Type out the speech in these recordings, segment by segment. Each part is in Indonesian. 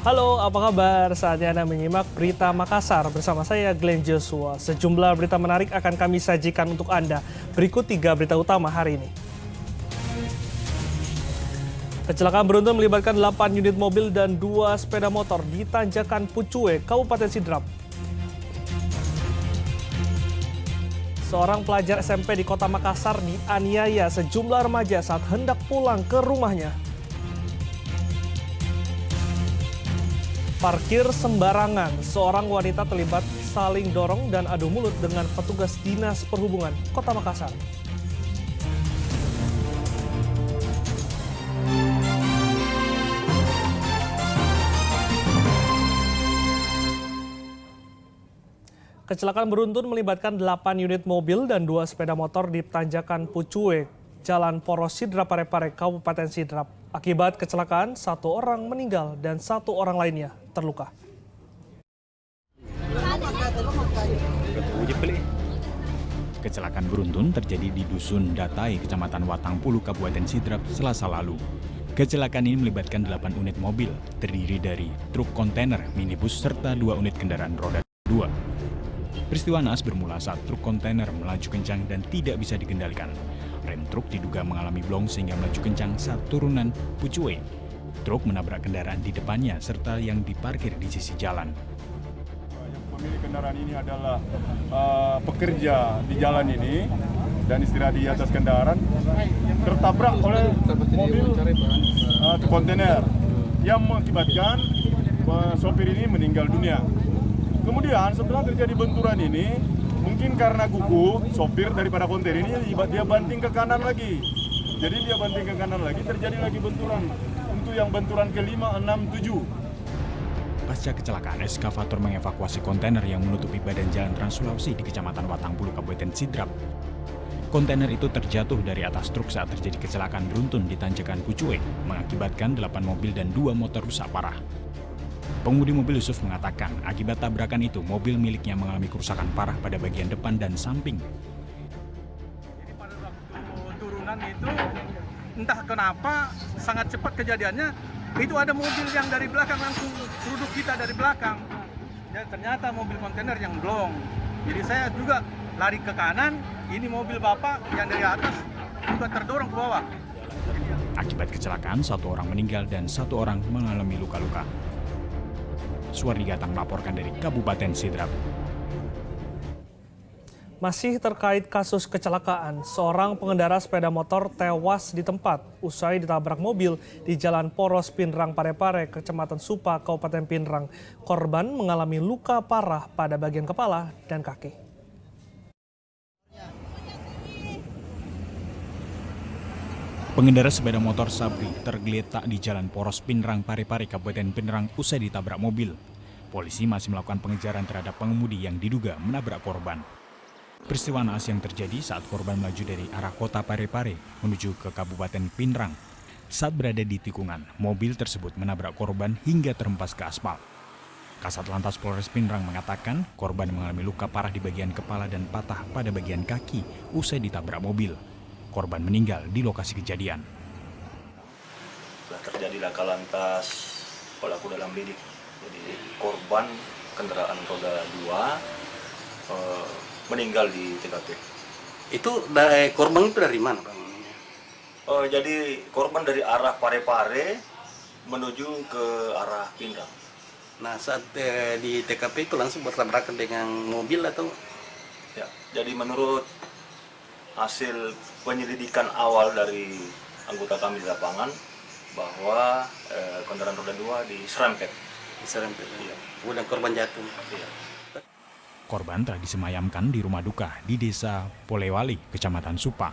Halo, apa kabar? Saatnya Anda menyimak Berita Makassar bersama saya Glenn Joshua. Sejumlah berita menarik akan kami sajikan untuk Anda. Berikut 3 berita utama hari ini. Kecelakaan beruntun melibatkan 8 unit mobil dan 2 sepeda motor di Tanjakan Pucue, Kabupaten Sidrap. Seorang pelajar SMP di Kota Makassar dianiaya sejumlah remaja saat hendak pulang ke rumahnya. Parkir sembarangan, seorang wanita terlibat saling dorong dan adu mulut dengan petugas Dinas Perhubungan Kota Makassar. Kecelakaan beruntun melibatkan 8 unit mobil dan 2 sepeda motor di Tanjakan Pucue, Jalan Poros Sidrap Parepare, Kabupaten Sidrap. Akibat kecelakaan, 1 orang meninggal dan 1 orang lainnya terluka. Kecelakaan beruntun terjadi di Dusun Datai, Kecamatan Watangpulu, Kabupaten Sidrap, Selasa lalu. Kecelakaan ini melibatkan 8 unit mobil, terdiri dari truk kontainer, minibus, serta 2 unit kendaraan roda 2. Peristiwa naas bermula saat truk kontainer melaju kencang dan tidak bisa dikendalikan. Rem truk diduga mengalami blong sehingga melaju kencang saat turunan Pucue. Truk menabrak kendaraan di depannya serta yang diparkir di sisi jalan. Yang pemilik kendaraan ini adalah pekerja di jalan ini dan istirahat di atas kendaraan tertabrak oleh mobil kontainer yang mengakibatkan sopir ini meninggal dunia. Kemudian setelah terjadi benturan ini, mungkin karena gugup sopir daripada kontainer ini dia banting ke kanan lagi. Jadi dia banting ke kanan lagi, terjadi lagi benturan. Untuk yang benturan ke-5, 6, 7. Pasca kecelakaan, eskavator mengevakuasi kontainer yang menutupi badan jalan Trans Sulawesi di Kecamatan Watangpulu, Kabupaten Sidrap. Kontainer itu terjatuh dari atas truk saat terjadi kecelakaan beruntun di Tanjakan Pucue, mengakibatkan 8 mobil dan 2 motor rusak parah. Pengemudi mobil Yusuf mengatakan, akibat tabrakan itu mobil miliknya mengalami kerusakan parah pada bagian depan dan samping. Jadi pada waktu turunan itu, entah kenapa sangat cepat kejadiannya, itu ada mobil yang dari belakang langsung duduk kita dari belakang. Dan ternyata mobil kontainer yang blong. Jadi saya juga lari ke kanan, ini mobil bapak yang dari atas juga terdorong ke bawah. Akibat kecelakaan, 1 orang meninggal dan 1 orang mengalami luka-luka. Suwardi Gatang melaporkan dari Kabupaten Sidrap. Masih terkait kasus kecelakaan, seorang pengendara sepeda motor tewas di tempat usai ditabrak mobil di Jalan Poros Pinrang Parepare, Kecamatan Supa, Kabupaten Pinrang. Korban mengalami luka parah pada bagian kepala dan kaki. Pengendara sepeda motor Sabri tergeletak di Jalan Poros Pinrang Parepare, Kabupaten Pinrang usai ditabrak mobil. Polisi masih melakukan pengejaran terhadap pengemudi yang diduga menabrak korban. Peristiwa naas yang terjadi saat korban melaju dari arah kota Parepare menuju ke Kabupaten Pinrang. Saat berada di tikungan, mobil tersebut menabrak korban hingga terhempas ke aspal. Kasat Lantas Polres Pinrang mengatakan korban mengalami luka parah di bagian kepala dan patah pada bagian kaki usai ditabrak mobil. Korban meninggal di lokasi kejadian. Telah terjadi laka lantas pelaku dalam bidik. Jadi korban kendaraan roda 2 meninggal di TKP. Itu korban itu dari mana, Bang? Jadi korban dari arah Parepare menuju ke arah Pinrang. Nah, saat di TKP itu langsung bertabrakan dengan mobil atau? Ya, jadi menurut hasil penyelidikan awal dari anggota kami di lapangan bahwa kendaraan roda 2 diserempet. Iya. Kemudian korban jatuh. Iya. Korban telah disemayamkan di rumah duka di Desa Polewali, Kecamatan Supa.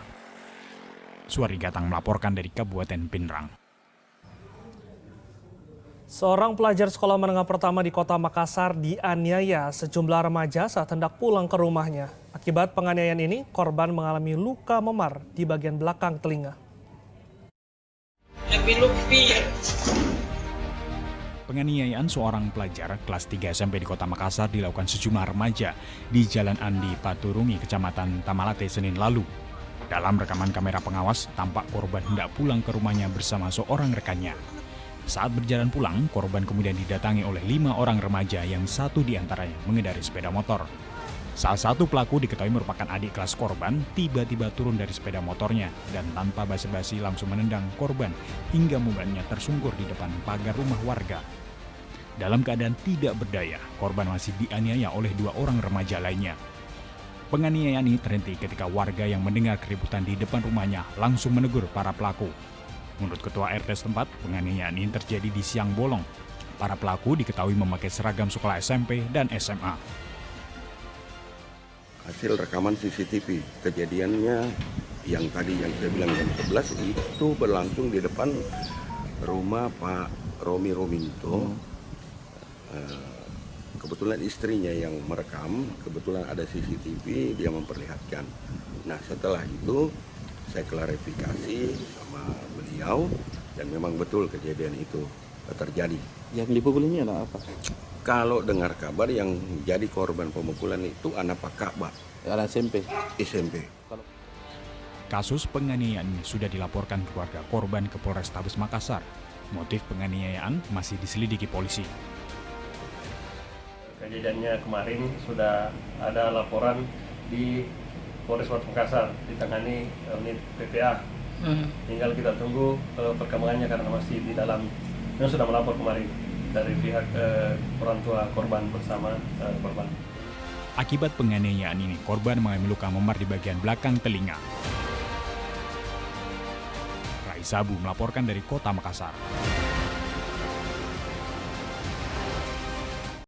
Suwardi Gatang melaporkan dari Kabupaten Pinrang. Seorang pelajar sekolah menengah pertama di Kota Makassar dianiaya sejumlah remaja saat hendak pulang ke rumahnya. Akibat penganiayaan ini, korban mengalami luka memar di bagian belakang telinga. Penganiayaan seorang pelajar kelas 3 SMP di Kota Makassar dilakukan sejumlah remaja di Jalan Andi Paturungi, Kecamatan Tamalate, Senin lalu. Dalam rekaman kamera pengawas, tampak korban hendak pulang ke rumahnya bersama seorang rekannya. Saat berjalan pulang, korban kemudian didatangi oleh 5 orang remaja yang satu diantaranya mengendari sepeda motor. Salah satu pelaku diketahui merupakan adik kelas korban, tiba-tiba turun dari sepeda motornya dan tanpa basa-basi langsung menendang korban hingga membuatnya tersungkur di depan pagar rumah warga. Dalam keadaan tidak berdaya, korban masih dianiaya oleh 2 orang remaja lainnya. Penganiayaan ini terhenti ketika warga yang mendengar keributan di depan rumahnya langsung menegur para pelaku. Menurut Ketua RT setempat, penganiayaan ini terjadi di siang bolong. Para pelaku diketahui memakai seragam sekolah SMP dan SMA. Hasil rekaman CCTV, kejadiannya yang tadi yang saya bilang jam 11 itu berlangsung di depan rumah Pak Romi Rominto. Kebetulan istrinya yang merekam, kebetulan ada CCTV, dia memperlihatkan. Nah setelah itu saya klarifikasi sama beliau dan memang betul kejadian itu terjadi. Yang dipukul ini anak apa? Kalau dengar kabar yang jadi korban pemukulan itu anak Pak Ka'bah, Anak SMP. SMP. Kasus penganiayaan ini sudah dilaporkan keluarga korban ke Polrestabes Makassar. Motif penganiayaan masih diselidiki polisi. Kejadiannya kemarin sudah ada laporan di Polres Makassar ditangani unit PPA. Tinggal kita tunggu perkembangannya karena masih di dalam. Yang sudah melapor kemarin dari pihak orang tua korban bersama korban. Akibat penganiayaan ini, korban mengalami luka memar di bagian belakang telinga. Rai Sabu melaporkan dari Kota Makassar.